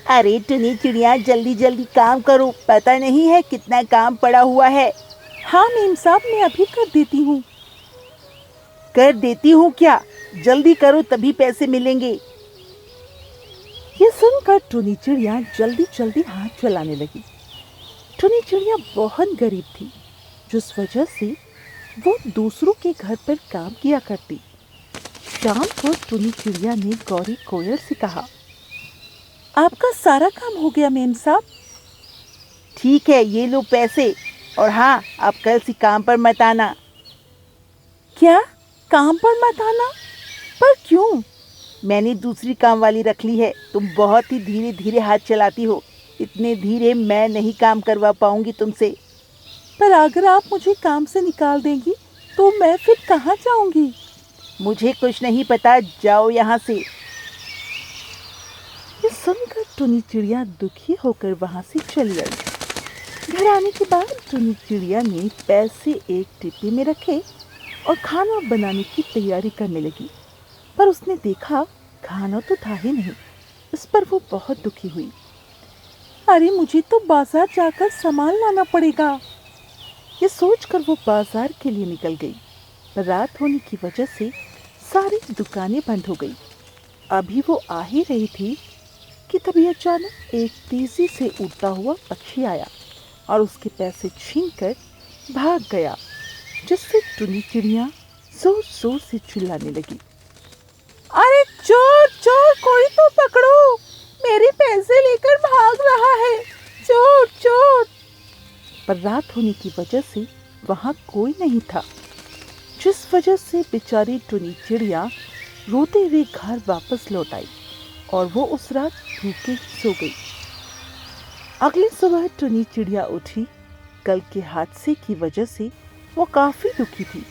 अरे टुनी चिड़िया, जल्दी जल्दी काम करो, पता नहीं है कितना काम पड़ा हुआ है। हाँ मेम साहब, मैं अभी कर देती हूँ। कर देती हूँ क्या? जल्दी करो तभी पैसे मिलेंगे। ये सुनकर टुनी चिड़िया जल्दी जल्दी हाथ चलाने लगी। टुनी चिड़िया बहुत गरीब थी, जिस वजह से वो दूसरों के घर पर काम किया करती। शाम को टुनी चिड़िया ने गौरी कोयल से कहा, आपका सारा काम हो गया मेम साहब। ठीक है, ये लो पैसे, और हाँ, अब कल से काम पर मत आना। क्या? काम पर मत आना? पर क्यों? मैंने दूसरी काम वाली रख ली है। तुम बहुत ही धीरे धीरे हाथ चलाती हो, इतने धीरे मैं नहीं काम करवा पाऊंगी तुमसे। पर अगर आप मुझे काम से निकाल देंगी तो मैं फिर कहाँ जाऊंगी? मुझे कुछ नहीं पता, जाओ यहाँ से। ये सुनकर टुनी चिड़िया दुखी होकर वहां से चली आई। घर आने के बाद टुनी चिड़िया ने पैसे एक डिब्बे में रखे और खाना बनाने की तैयारी करने लगी। पर उसने देखा खाना तो था ही नहीं। इस पर वो बहुत दुखी हुई। अरे मुझे तो बाजार जाकर सामान लाना पड़ेगा। ये सोचकर वो बाजार के लिए निकल गई। पर रात होने की वजह से सारी दुकानें बंद हो गई। अभी वो आ ही रही थी कि तभी अचानक एक तेजी से उड़ता हुआ पक्षी आया और उसके पैसे छीनकर भाग गया, जिससे टुनी चिड़िया जोर जोर से चिल्लाने लगी, अरे चोर चोर, कोई तो पकड़ो, मेरे पैसे लेकर भाग रहा है, चोर चोर। पर रात होने की वजह से वहां कोई नहीं था, जिस वजह से बेचारी टुनी चिड़िया रोते हुए घर वापस लौट आई और वो उस रात भूखे सो गई। अगली सुबह टुनी चिड़िया उठी। कल के हादसे की वजह से वो काफी दुखी थी।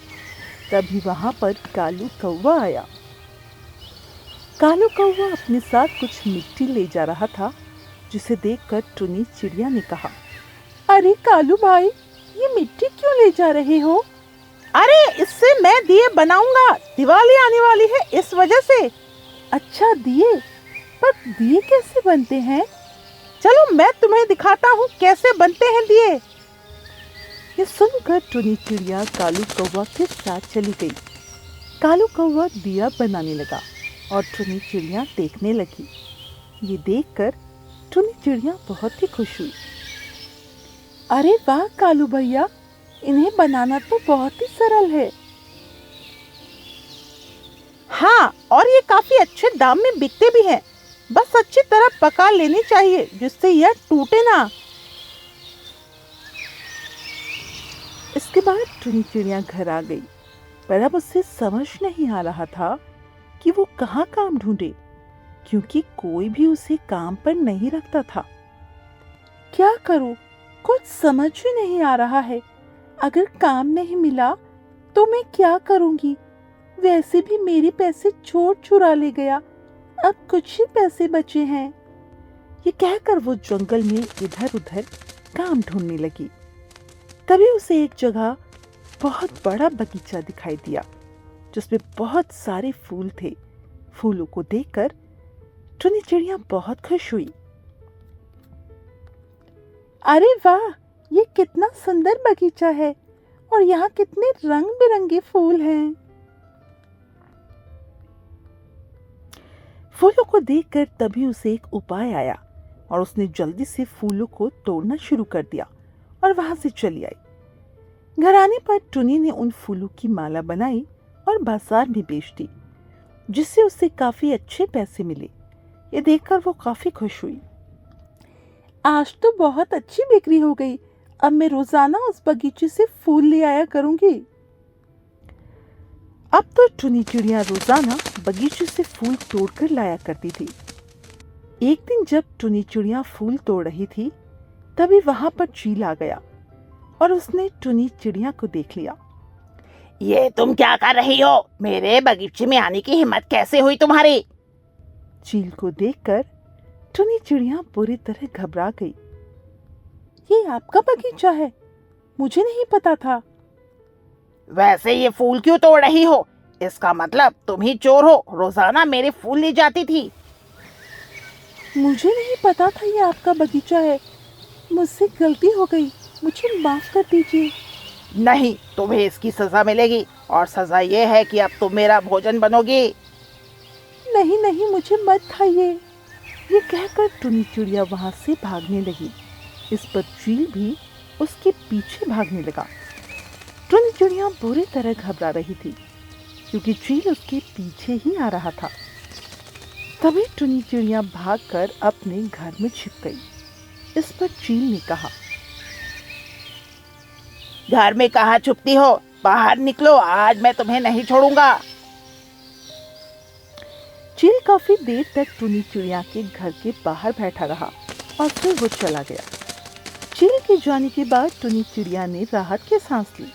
तभी वहां पर कालू कौवा आया। कालू कौवा अपने साथ कुछ मिट्टी ले जा रहा था, जिसे देखकर टुनी चिड़िया ने कहा, अरे कालू भाई, ये मिट्टी क्यों ले जा रहे हो? अरे इससे मैं दिए बनाऊंगा, दिवाली आने वाली है इस वजह से। अच्छा दिए? पर दिए कैसे बनते हैं? चलो मैं तुम्हें दिखाता हूँ कैसे बनते हैं दिए। ये सुनकर टुनी चिड़िया कालू कौवा के साथ चली गई। कालू कौवा दिया बनाने लगा और टुनी चिड़िया देखने लगी। ये देखकर टुनी चिड़िया बहुत ही खुश हुई। अरे वाह कालू भैया, इन्हें बनाना तो बहुत ही सरल है। हाँ, और ये काफी अच्छे दाम में बिकते भी हैं। बस अच्छी तरह पका लेनी चाहिए, जिससे यह टूटे ना। इसके बाद टुनी चिड़िया घर आ गई, पर अब उसे समझ नहीं आ रहा था कि वो कहाँ काम ढूंढे, क्योंकि कोई भी उसे काम पर नहीं रखता था। क्या करूं, कुछ समझ ही नहीं आ रहा है। अगर काम नहीं मिला तो मैं क्या करूंगी? वैसे भी मेरे पैसे चोर चुरा ले गया, अब कुछ ही पैसे बचे हैं। ये कहकर वो जंगल में इधर उधर काम ढूंढने लगी। तभी उसे एक जगह बहुत बड़ा बगीचा दिखाई दिया, जिसमें बहुत सारे फूल थे। फूलों को देखकर टुनी चिड़िया बहुत खुश हुई। अरे वाह, ये कितना सुंदर बगीचा है और यहाँ कितने रंग बिरंगे फूल हैं। फूलों को देखकर तभी उसे एक उपाय आया और उसने जल्दी से फूलों को तोड़ना शुरू कर दिया और वहां से चली आई। घर आने पर टुनी ने उन फूलों की माला बनाई और बाजार में बेच दी, जिससे उसे काफी अच्छे पैसे मिले। ये देखकर वो काफी खुश हुई। आज तो बहुत अच्छी बिक्री हो गई, अब मैं रोजाना उस बगीचे से फूल ले आया करूंगी। अब तो टुनी चिड़िया रोजाना बगीचे से फूल तोड़कर लाया करती थी। एक दिन जब टुनी चिड़िया फूल तोड़ रही थी, तभी वहां पर चील आ गया और उसने टुनी चिड़िया को देख लिया। ये तुम क्या कर रही हो? मेरे बगीचे में आने की हिम्मत कैसे हुई तुम्हारी? चील को देखकर टुनी चिड़िया पूरी तरह घबरा गई। ये आपका बगीचा है? मुझे नहीं पता था। वैसे ये फूल क्यों तोड़ रही हो? इसका मतलब तुम ही चोर हो, रोजाना मेरे फूल ले जाती थी। मुझे नहीं पता था ये आपका बगीचा है। मुझसे गलती हो गई, मुझे माफ कर दीजिए। नहीं, तुम्हें इसकी सजा मिलेगी और सजा ये है कि अब तुम मेरा भोजन बनोगी। नहीं नहीं, मुझे मत खाइए। ये कहकर टुनी चिड़िया वहां से भागने लगी। इस पर चील भी उसके पीछे भागने लगा। टुनी चिड़िया बुरी तरह घबरा रही थी क्योंकि चील उसके पीछे ही आ रहा था। तभी टुनी चिड़िया भागकर अपने घर में छिप गई। इस पर चील ने कहा, घर में कहाँ छुपती हो? बाहर निकलो, आज मैं तुम्हें नहीं छोड़ूंगा। चील काफी देर तक टुनी चिड़िया के घर के बाहर बैठा रहा और फिर वो चला गया। चील के जाने के बाद टुनी चिड़िया ने राहत की सांस ली।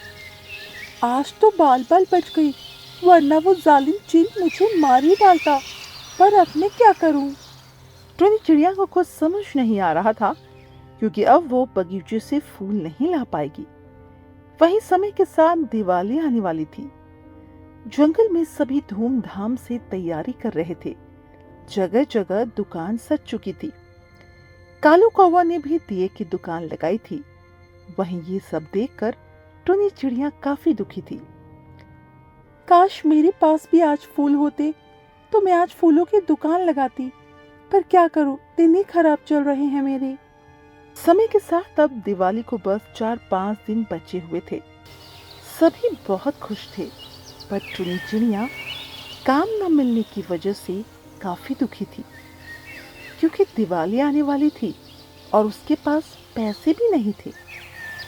आज तो बाल बाल बच गई, वरना वो जालिम चील मुझे मार ही डालता। पर अब मैं क्या करूं? टुनी चिड़िया को कुछ समझ नहीं आ रहा था क्योंकि अब वो बगीचे से फूल नहीं ला पाएगी। वहीं समय के साथ दिवाली आने वाली थी। जंगल में सभी धूमधाम से तैयारी कर रहे थे। जगह जगह दुकान सज चुकी थी। कालू कौवा ने भी दिए की दुकान लगाई थी। वहीं ये सब देखकर टुनी चिड़िया काफी दुखी थी। काश मेरे पास भी आज फूल होते तो मैं आज फूलों की दुकान लगाती, पर क्या करूं, दिन ही खराब चल रहे हैं मेरे। समय के साथ अब दिवाली को बस 4-5 दिन बचे हुए थे। सभी बहुत खुश थे, पर टुनी चिड़िया काम न मिलने की वजह से काफी दुखी थी क्योंकि दिवाली आने वाली थी और उसके पास पैसे भी नहीं थे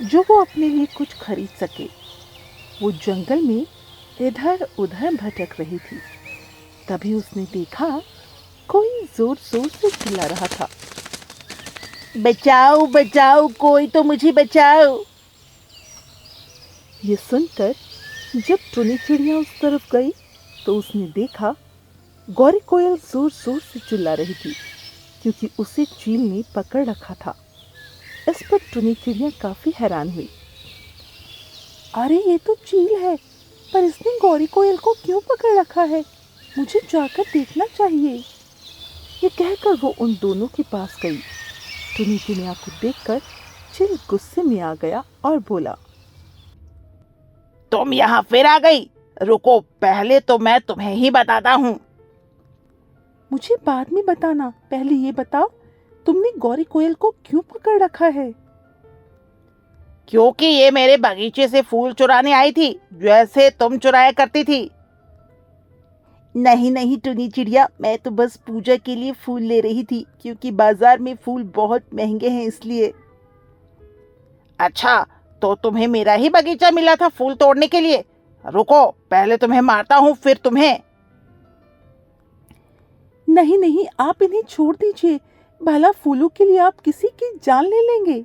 जो वो अपने लिए कुछ खरीद सके। वो जंगल में इधर उधर भटक रही थी। तभी उसने देखा कोई जोर जोर से चिल्ला रहा था, बचाओ बचाओ, कोई तो मुझे बचाओ। ये सुनकर जब टुनी चिड़िया उस तरफ गई तो उसने देखा गौरी कोयल जोर जोर से चिल्ला रही थी क्योंकि उसे चील ने पकड़ रखा था। इस पर टुनी चिड़िया काफी हैरान हुई। अरे ये तो चील है, पर इसने गौरी कोयल को क्यों पकड़ रखा है? मुझे जाकर देखना चाहिए। ये कहकर वो उन दोनों के पास गई। टुनी चिड़िया को देखकर चील गुस्से में आ गया और बोला, तुम यहाँ फिर आ गई? रुको, पहले तो मैं तुम्हें ही बताता हूँ। मुझे बाद में बताना, पहले ये बताओ तुमने गौरी कोयल को क्यों पकड़ रखा है? क्योंकि ये मेरे बगीचे से फूल चुराने आई थी, जैसे तुम चुराया करती थी। नहीं नहीं टुनी चिड़िया, मैं तो बस पूजा के लिए फूल ले रही थी क्योंकि बाजार में फूल बहुत महंगे हैं, इसलिए। अच्छा, तो तुम्हें मेरा ही बगीचा मिला था फूल तोड़ने के लिए? रुको, पहले तुम्हें मारता हूँ फिर तुम्हें। नहीं नहीं, आप इन्हें छोड़ दीजिए, भला फूलों के लिए आप किसी की जान ले लेंगे।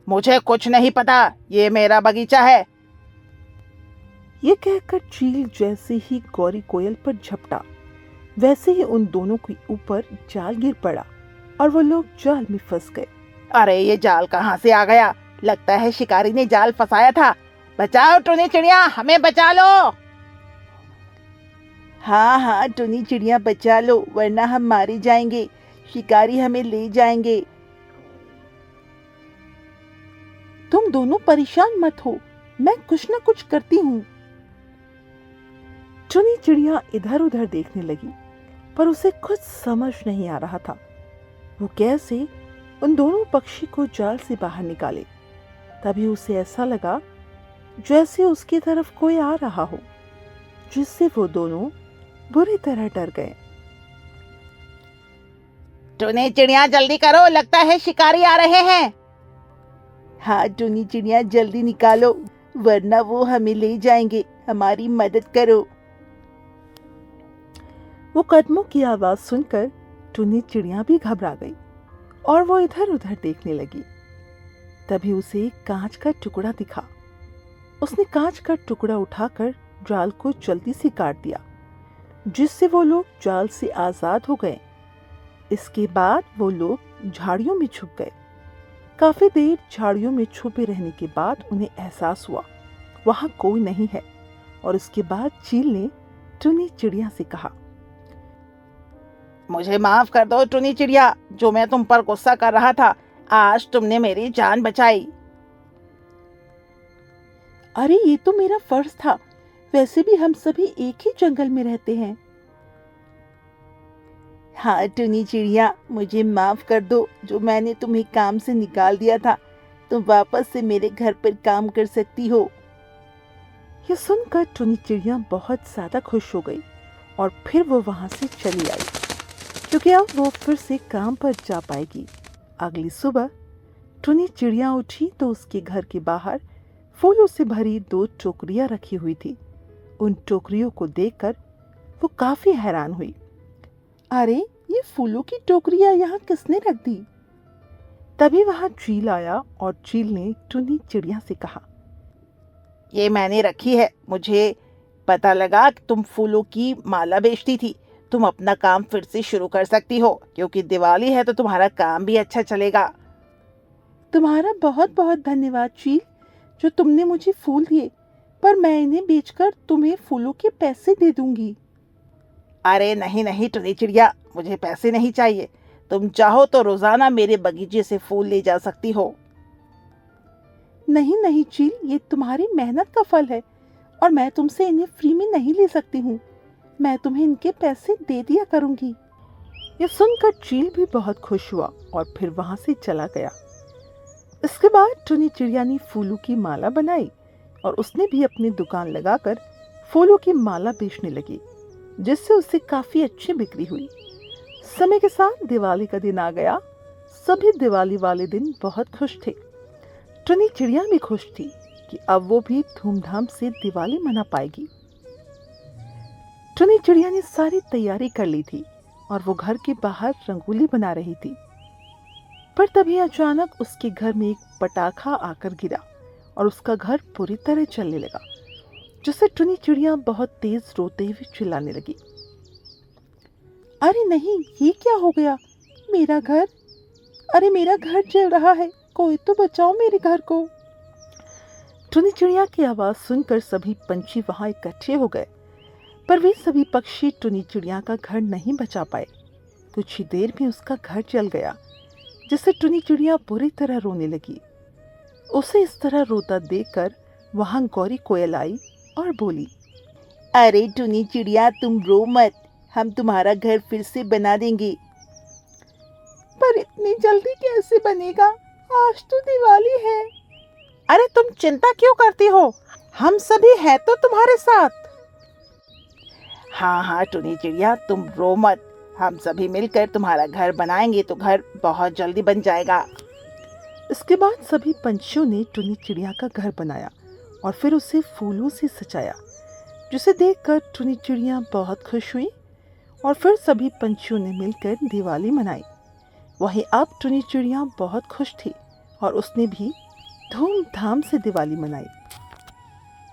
मुझे कुछ नहीं पता, ये मेरा बगीचा है। ये कहकर चील जैसे ही गौरी कोयल पर झपटा, वैसे ही उन दोनों के ऊपर जाल गिर पड़ा और वो लोग जाल में फंस गए। अरे ये जाल कहाँ से आ गया? लगता है शिकारी ने जाल फंसाया था। बचाओ टुनी चिड़िया, हमें बचा लो। हाँ हाँ टुनी चिड़िया, बचा लो, वरना हम मारे जाएंगे। शिकारी हमें ले जाएंगे। तुम दोनों परेशान मत हो, मैं कुछ न कुछ करती हूँ। टुनी चिड़िया इधर उधर देखने लगी, पर उसे कुछ समझ नहीं आ रहा था वो कैसे उन दोनों पक्षी को जाल से बाहर निकाले। तभी उसे ऐसा लगा जैसे उसकी तरफ कोई आ रहा हो, जिससे वो दोनों बुरी तरह डर गए। टुनी चिड़िया जल्दी करो, लगता है शिकारी आ रहे हैं। हाँ टुनी चिड़िया, जल्दी निकालो, वरना वो हमें ले जाएंगे। हमारी मदद करो। वो कदमों की आवाज सुनकर टुनी चिड़िया भी घबरा गई और वो इधर उधर देखने लगी। तभी उसे एक कांच का टुकड़ा दिखा। उसने कांच का टुकड़ा उठाकर जाल को जल्दी से काट दिया, जिससे वो लोग जाल से आजाद हो गए। इसके बाद वो लोग झाड़ियों में छुप गए। काफी देर झाड़ियों में छुपे रहने के बाद उन्हें एहसास हुआ वहां कोई नहीं है, और इसके बाद चील ने टुनी चिड़िया से कहा, मुझे माफ कर दो टुनी चिड़िया, जो मैं तुम पर गुस्सा कर रहा था। आज तुमने मेरी जान बचाई। अरे ये तो मेरा फर्ज था, वैसे भी हम सभी एक ही जंगल में रहते हैं। हाँ टुनी चिड़िया, मुझे माफ कर दो, जो मैंने तुम्हें काम से निकाल दिया था। तुम वापस से मेरे घर पर काम कर सकती हो। ये सुनकर टुनी चिड़िया बहुत ज्यादा खुश हो गई और फिर वो वहां से चली आई, क्योंकि अब वो फिर से काम पर जा पाएगी। अगली सुबह टुनी चिड़िया उठी तो उसके घर के बाहर फूलों से भरी 2 टोकरियां रखी हुई थी। उन टोकरियों को देखकर वो काफी हैरान हुई। अरे ये फूलों की टोकरियां यहाँ किसने रख दी? तभी वहां चील आया और चील ने टुनी चिड़िया से कहा, ये मैंने रखी है। मुझे पता लगा कि तुम फूलों की माला बेचती थी। तुम अपना काम फिर से शुरू कर सकती हो, क्योंकि दिवाली है तो तुम्हारा काम भी अच्छा चलेगा। तुम्हारा बहुत बहुत धन्यवाद चील, जो तुमने मुझे फूल दिए, पर मैं इन्हें बेचकर तुम्हें फूलों के पैसे दे दूंगी। अरे नहीं नहीं टुनी चिड़िया, मुझे पैसे नहीं चाहिए। तुम चाहो तो रोजाना मेरे बगीचे से फूल ले जा सकती हो। नहीं नहीं चील, ये तुम्हारी मेहनत का फल है और मैं तुमसे इन्हें फ्री में नहीं ले सकती हूँ। मैं तुम्हें इनके पैसे दे दिया करूंगी। ये सुनकर चील भी बहुत खुश हुआ और फिर वहां से चला गया। इसके बाद टुनी चिड़िया ने फूलों की माला बनाई और उसने भी अपनी दुकान लगाकर फूलों की माला बेचने लगी, जिससे उसे काफी अच्छी बिक्री हुई। समय के साथ दिवाली का दिन आ गया। सभी दिवाली वाले दिन बहुत खुश थे। टुनी चिड़िया भी खुश थी कि अब वो भी धूमधाम से दिवाली मना पाएगी। टुनी चिड़िया ने सारी तैयारी कर ली थी और वो घर के बाहर रंगोली बना रही थी, पर तभी अचानक उसके घर में एक पटाखा आकर गिरा और उसका घर पूरी तरह जलने लगा, जिससे टुनी चिड़िया बहुत तेज रोते हुए चिल्लाने लगी। अरे नहीं, ये क्या हो गया? मेरा घर, अरे मेरा घर जल रहा है, कोई तो बचाओ मेरे घर को। टुनी चिड़िया की आवाज सुनकर सभी पंछी वहां इकट्ठे हो गए, पर वे सभी पक्षी टुनी चिड़िया का घर नहीं बचा पाए। कुछ ही देर में उसका घर जल गया, जिससे टुनी चिड़िया बुरी तरह रोने लगी। उसे इस तरह रोता देखकर वहां गौरी कोयल आई और बोली, अरे टुनी चिड़िया, तुम रो मत, हम तुम्हारा घर फिर से बना देंगे। पर इतनी जल्दी कैसे बनेगा? आज तो दिवाली है। अरे तुम चिंता क्यों करती हो? हम सभी हैं तो तुम्हारे साथ। हाँ हाँ टुनी चिड़िया, तुम रो मत, हम सभी मिलकर तुम्हारा घर बनाएंगे तो घर बहुत जल्दी बन जाएगा। इसके बाद सभी पंछियों ने टुनी चिड़िया का घर बनाया और फिर उसे फूलों से सजाया, जिसे देखकर टुनी चिड़िया बहुत खुश हुई और फिर सभी पंछियों ने मिलकर दिवाली मनाई। वहीं अब टुनी चिड़िया बहुत खुश थी और उसने भी धूमधाम से दिवाली मनाई।